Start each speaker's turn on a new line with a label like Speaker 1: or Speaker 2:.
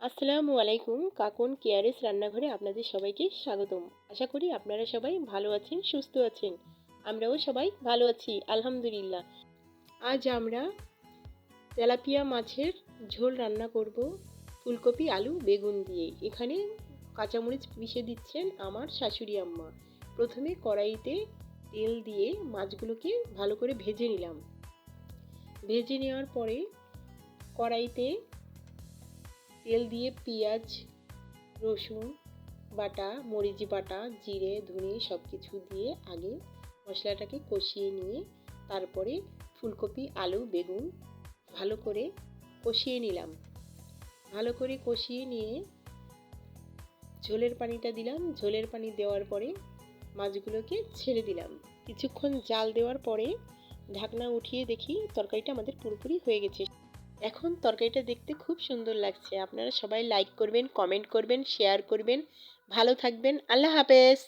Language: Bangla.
Speaker 1: আসসালামু আলাইকুম। কাকুন কেয়ারেস রান্নাঘরে আপনাদের সবাইকে স্বাগতম। আশা করি আপনারা সবাই ভালো আছেন, সুস্থ আছেন। আমরাও সবাই ভালো আছি, আলহামদুলিল্লাহ। আজ আমরা তেলাপিয়া মাছের ঝোল রান্না করব ফুলকপি, আলু, বেগুন দিয়ে। এখানে কাঁচামরিচ পিষে দিচ্ছেন আমার শাশুড়ি আম্মা। প্রথমে কড়াইতে তেল দিয়ে মাছগুলোকে ভালো করে ভেজে নিলাম। ভেজে নেওয়ার পরে কড়াইতে তেল দিয়ে পেঁয়াজ, রসুন বাটা, মরিচ বাটা, জিরে, ধনে সব কিছু দিয়ে আগে মশলাটাকে কষিয়ে নিয়ে তারপরে ফুলকপি, আলু, বেগুন ভালো করে কষিয়ে নিলাম। ভালো করে কষিয়ে নিয়ে ঝোলের পানিটা দিলাম। ঝোলের পানি দেওয়ার পরে মাছগুলোকে ছেড়ে দিলাম। কিছুক্ষণ জাল দেওয়ার পরে ঢাকনা উঠিয়ে দেখি তরকারিটা আমাদের পুরোপুরি হয়ে গেছে। এখন তরকারিটা দেখতে খুব সুন্দর লাগছে। আপনারা সবাই লাইক করবেন, কমেন্ট করবেন, শেয়ার করবেন। ভালো থাকবেন। আল্লাহ হাফেজ।